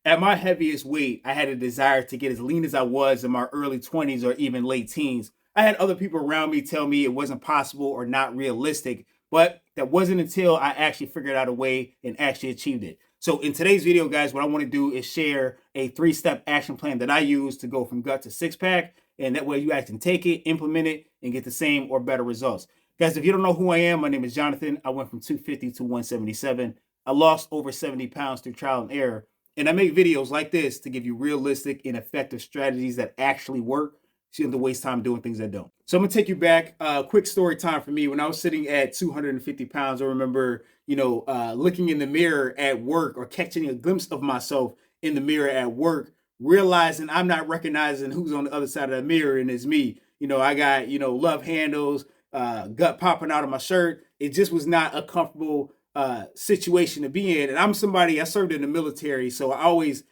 At my heaviest weight, I had a desire to get as lean as I was in my early 20s or even late teens. I had other people around me tell me it wasn't possible or not realistic, but that wasn't until I actually figured out a way and actually achieved it. So in today's video, guys, what I want to do is share a 3-step action plan that I use to go from gut to six pack. And that way you guys can take it, implement it, and get the same or better results. Guys, if you don't know who I am, my name is Jonathan. I went from 250 to 177. I lost over 70 pounds through trial and error. And I make videos like this to give you realistic and effective strategies that actually work, so you don't have to waste time doing things that don't. So I'm gonna take you back. Quick story time for me. When I was sitting at 250 pounds, I remember, looking in the mirror at work or catching a glimpse of myself in the mirror at work, realizing I'm not recognizing who's on the other side of the mirror, and it's me. I got, love handles, gut popping out of my shirt. It just was not a comfortable situation to be in. And I'm somebody, I served in the military, so I always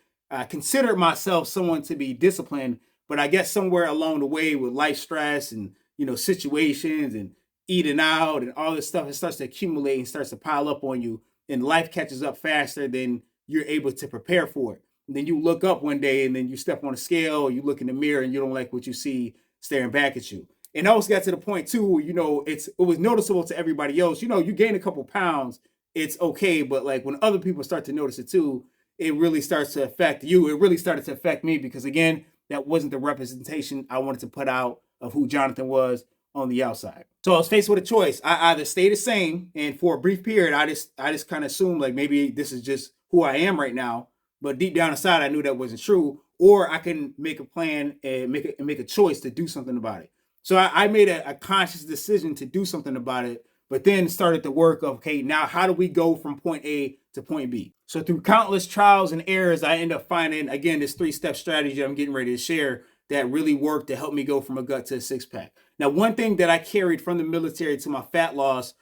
considered myself someone to be disciplined. But I guess somewhere along the way with life stress and, situations and eating out and all this stuff, it starts to accumulate and starts to pile up on you. And life catches up faster than you're able to prepare for it. And then you look up one day and then you step on a scale, or you look in the mirror and you don't like what you see staring back at you. And I always got to the point too, it was noticeable to everybody else. You gain a couple pounds, it's okay, but like when other people start to notice it too, it really starts to affect you. It really started to affect me because again, that wasn't the representation I wanted to put out of who Jonathan was on the outside. So I was faced with a choice. I either stay the same, and for a brief period, I just kind of assumed like maybe this is just who I am right now. But deep down inside, I knew that wasn't true. Or I can make a plan and make a choice to do something about it. So I made a conscious decision to do something about it, but then started the work of, okay, now how do we go from point A to point B? So through countless trials and errors, I end up finding, again, this 3-step strategy I'm getting ready to share that really worked to help me go from a gut to a six pack. Now, one thing that I carried from the military to my fat loss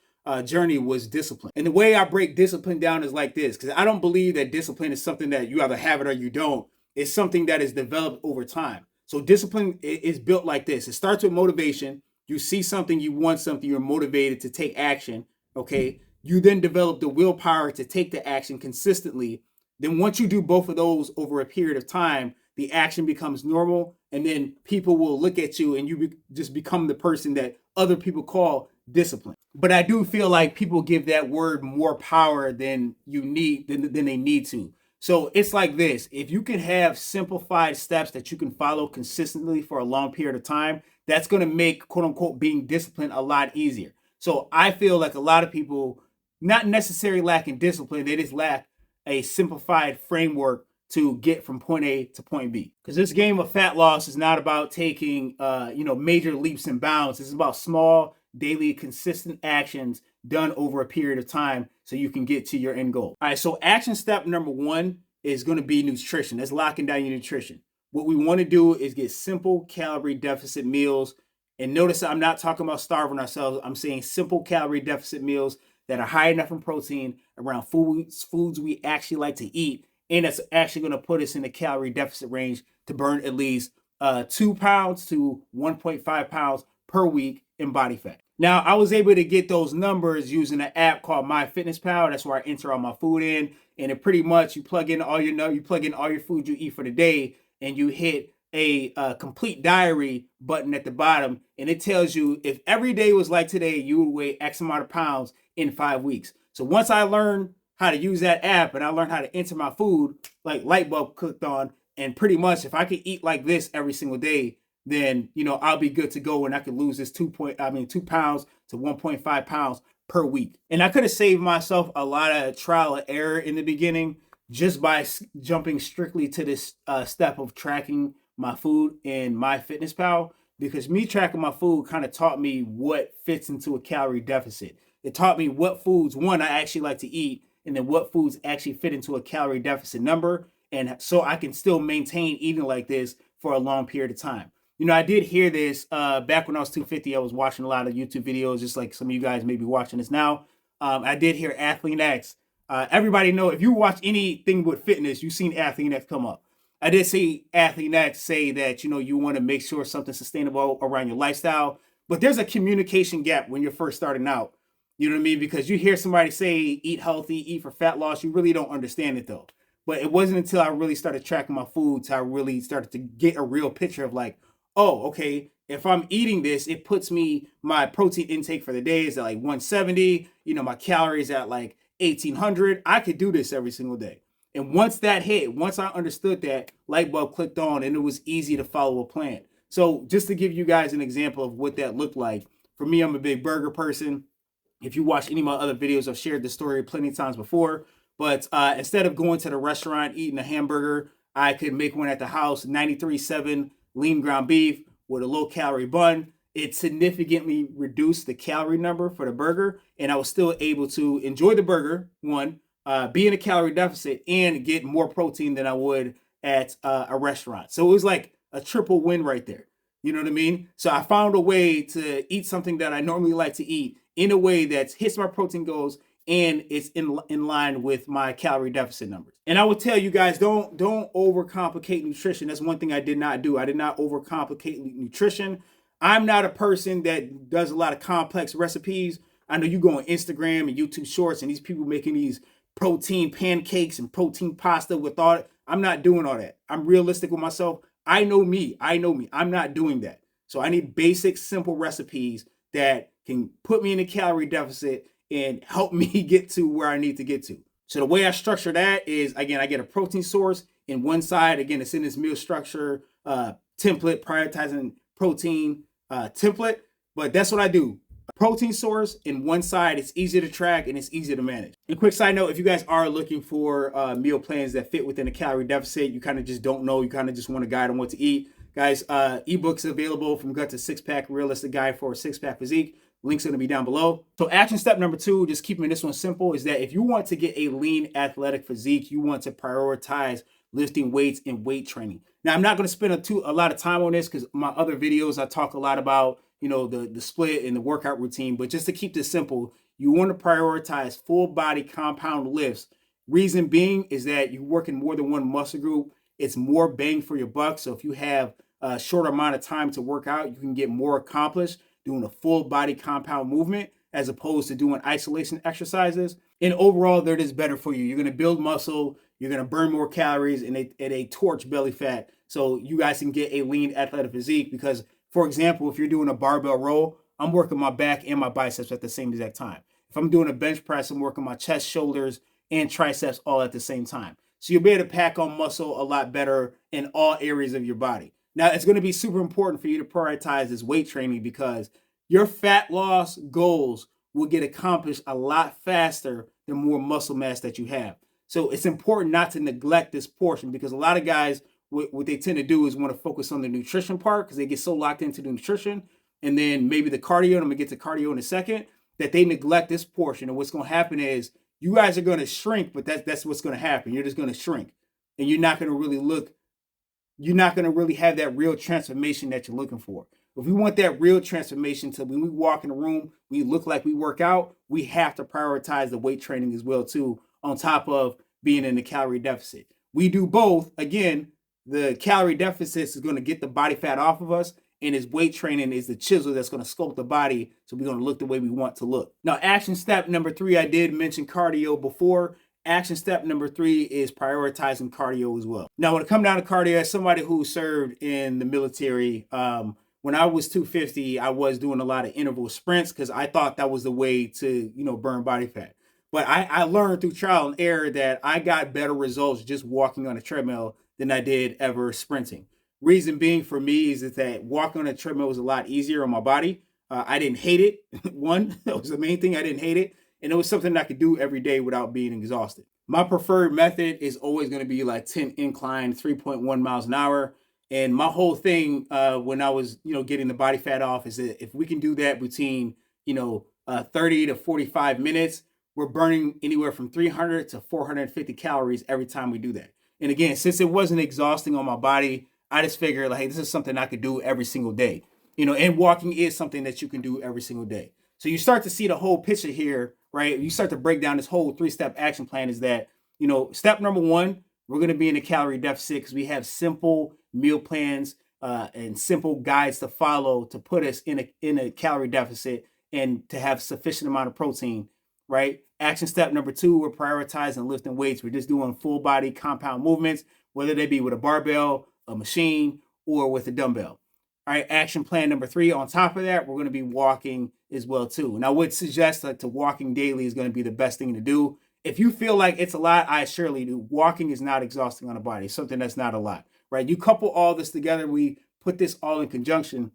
journey was discipline. And the way I break discipline down is like this, because I don't believe that discipline is something that you either have it or you don't. It's something that is developed over time. So discipline is built like this. It starts with motivation. You see something, you want something, you're motivated to take action. Okay. You then develop the willpower to take the action consistently. Then once you do both of those over a period of time, the action becomes normal. And then people will look at you and you just become the person that other people call discipline. But I do feel like people give that word more power than than they need to. So it's like this. If you can have simplified steps that you can follow consistently for a long period of time, that's going to make quote unquote being disciplined a lot easier. So I feel like a lot of people not necessarily lacking discipline, they just lack a simplified framework to get from point A to point B. Because this game of fat loss is not about taking major leaps and bounds. It's about small, daily, consistent actions done over a period of time so you can get to your end goal. All right, so action step number 1 is going to be nutrition. That's locking down your nutrition. What we want to do is get simple calorie deficit meals. And notice I'm not talking about starving ourselves. I'm saying simple calorie deficit meals that are high enough in protein around foods we actually like to eat. And that's actually going to put us in the calorie deficit range to burn at least 2 pounds to 1.5 pounds per week in body fat. Now, I was able to get those numbers using an app called MyFitnessPal. That's where I enter all my food in, and it pretty much you plug in all your food you eat for the day, and you hit a complete diary button at the bottom, and it tells you if every day was like today, you would weigh X amount of pounds in 5 weeks. So once I learned how to use that app and I learned how to enter my food, like light bulb clicked on, and pretty much if I could eat like this every single day, then I'll be good to go and I could lose this 2 pounds to 1.5 pounds per week. And I could have saved myself a lot of trial and error in the beginning just by jumping strictly to this step of tracking my food in MyFitnessPal, because me tracking my food kind of taught me what fits into a calorie deficit. It taught me what foods, one, I actually like to eat, and then what foods actually fit into a calorie deficit number. And so I can still maintain eating like this for a long period of time. I did hear this back when I was 250. I was watching a lot of YouTube videos, just like some of you guys may be watching this now. I did hear Athlete X. Everybody know, if you watch anything with fitness, you've seen Athlete X come up. I did see Athlete X say that, you want to make sure something's sustainable around your lifestyle. But there's a communication gap when you're first starting out. You know what I mean? Because you hear somebody say, eat healthy, eat for fat loss. You really don't understand it though. But it wasn't until I really started tracking my foods, I really started to get a real picture of like, oh, okay, if I'm eating this, it puts me, my protein intake for the day is at like 170, my calories at like 1800. I could do this every single day. And once that hit, once I understood that, light bulb clicked on and it was easy to follow a plan. So just to give you guys an example of what that looked like, for me, I'm a big burger person. If you watch any of my other videos, I've shared this story plenty of times before. But instead of going to the restaurant, eating a hamburger, I could make one at the house, 93.7 lean ground beef with a low calorie bun. It significantly reduced the calorie number for the burger, and I was still able to enjoy the burger, one, be in a calorie deficit, and get more protein than I would at a restaurant. So it was like a triple win right there. You know what I mean? So I found a way to eat something that I normally like to eat in a way that hits my protein goals and it's in line with my calorie deficit numbers. And I would tell you guys, don't overcomplicate nutrition. That's one thing I did not do. I did not overcomplicate nutrition. I'm not a person that does a lot of complex recipes. I know you go on Instagram and YouTube Shorts and these people making these protein pancakes and protein pasta with all. I'm not doing all that. I'm realistic with myself. I know me. I'm not doing that. So I need basic, simple recipes that can put me in a calorie deficit and help me get to where I need to get to. So the way I structure that is, again, I get a protein source in one side. Again, it's in this meal structure template, prioritizing protein template. But that's what I do. A protein source in one side. It's easy to track and it's easy to manage. And quick side note, if you guys are looking for meal plans that fit within a calorie deficit, you kind of just don't know, you kind of just want a guide on what to eat. Guys, ebooks available from Gut to Six Pack, Realistic Guide for a Six Pack Physique. Links are going to be down below. So action step number 2, just keeping this one simple, is that if you want to get a lean athletic physique, you want to prioritize lifting weights and weight training. Now, I'm not going to spend a lot of time on this because my other videos, I talk a lot about, the split and the workout routine. But just to keep this simple, you want to prioritize full body compound lifts. Reason being is that you're working more than one muscle group. It's more bang for your buck. So if you have a shorter amount of time to work out, you can get more accomplished doing a full body compound movement as opposed to doing isolation exercises. And overall, they're just better for you. You're going to build muscle, you're going to burn more calories, and a torch belly fat. So you guys can get a lean athletic physique because, for example, if you're doing a barbell row, I'm working my back and my biceps at the same exact time. If I'm doing a bench press, I'm working my chest, shoulders, and triceps all at the same time. So you'll be able to pack on muscle a lot better in all areas of your body. Now, it's going to be super important for you to prioritize this weight training because your fat loss goals will get accomplished a lot faster the more muscle mass that you have. So it's important not to neglect this portion because a lot of guys, what they tend to do is want to focus on the nutrition part because they get so locked into the nutrition and then maybe the cardio, and I'm going to get to cardio in a second, that they neglect this portion. And what's going to happen is you guys are going to shrink, but that's what's going to happen. You're just going to shrink and you're not going to really have that real transformation that you're looking for. If we want that real transformation to when we walk in the room, we look like we work out, we have to prioritize the weight training as well too, on top of being in the calorie deficit. We do both. Again, the calorie deficit is going to get the body fat off of us, and his weight training is the chisel that's going to sculpt the body so we're going to look the way we want to look. Now, action step number 3, I did mention cardio before. Action step number 3 is prioritizing cardio as well. Now, when it comes down to cardio, as somebody who served in the military, when I was 250, I was doing a lot of interval sprints because I thought that was the way to, burn body fat. But I learned through trial and error that I got better results just walking on a treadmill than I did ever sprinting. Reason being for me is that walking on a treadmill was a lot easier on my body. I didn't hate it. One, that was the main thing. I didn't hate it. And it was something I could do every day without being exhausted. My preferred method is always going to be like 10 incline, 3.1 miles an hour. And my whole thing when I was, getting the body fat off is that if we can do that between, 30 to 45 minutes, we're burning anywhere from 300 to 450 calories every time we do that. And again, since it wasn't exhausting on my body, I just figured like, hey, this is something I could do every single day. And walking is something that you can do every single day. So you start to see the whole picture here, right? You start to break down this whole 3-step action plan is that, step number 1, we're going to be in a calorie deficit because we have simple meal plans and simple guides to follow to put us in a calorie deficit and to have sufficient amount of protein, right? Action step number 2, we're prioritizing lifting weights. We're just doing full body compound movements, whether they be with a barbell, a machine, or with a dumbbell. All right, action plan number 3, on top of that, we're going to be walking as well too. And I would suggest that walking daily is going to be the best thing to do. If you feel like it's a lot, I surely do. Walking is not exhausting on the body. It's something that's not a lot, right? You couple all this together, we put this all in conjunction,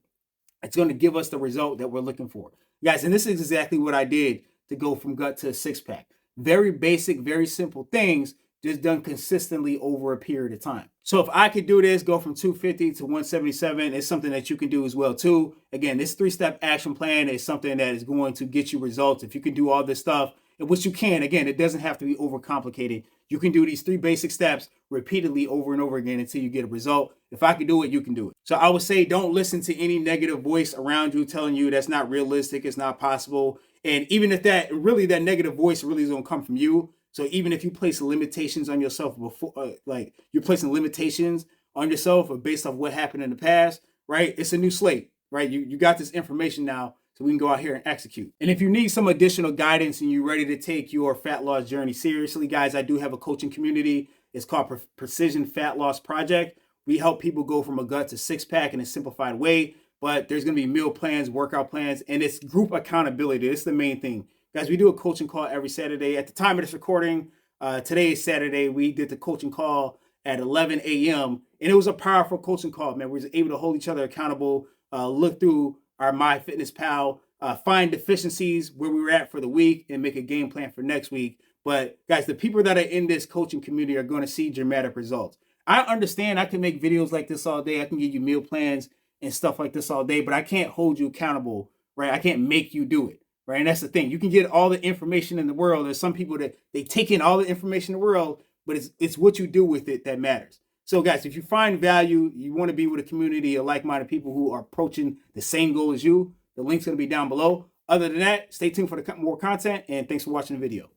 it's going to give us the result that we're looking for. Guys, and this is exactly what I did to go from gut to a six-pack. Very basic, very simple things, just done consistently over a period of time. So if I could do this, go from 250 to 177, it's something that you can do as well too. Again, this 3-step action plan is something that is going to get you results. If you can do all this stuff, which you can, again, it doesn't have to be overcomplicated. You can do these 3 basic steps repeatedly over and over again until you get a result. If I can do it, you can do it. So I would say don't listen to any negative voice around you telling you that's not realistic, it's not possible. And even if that negative voice really is going to come from you. So even if you place limitations on yourself before, like you're placing limitations on yourself based off what happened in the past, right? It's a new slate, right? You got this information now, so we can go out here and execute. And if you need some additional guidance and you're ready to take your fat loss journey seriously, guys, I do have a coaching community. It's called Precision Fat Loss Project. We help people go from a gut to six-pack in a simplified way, but there's going to be meal plans, workout plans, and it's group accountability. It's the main thing. Guys, we do a coaching call every Saturday. At the time of this recording, today is Saturday, we did the coaching call at 11 a.m., and it was a powerful coaching call, man. We were able to hold each other accountable, look through our MyFitnessPal, find deficiencies where we were at for the week, and make a game plan for next week. But guys, the people that are in this coaching community are going to see dramatic results. I understand I can make videos like this all day. I can give you meal plans and stuff like this all day, but I can't hold you accountable, right? I can't make you do it, right? And that's the thing. You can get all the information in the world. There's some people that they take in all the information in the world, but it's what you do with it that matters. So guys, if you find value, you want to be with a community of like-minded people who are approaching the same goal as you, the link's going to be down below. Other than that, stay tuned for the more content, and thanks for watching the video.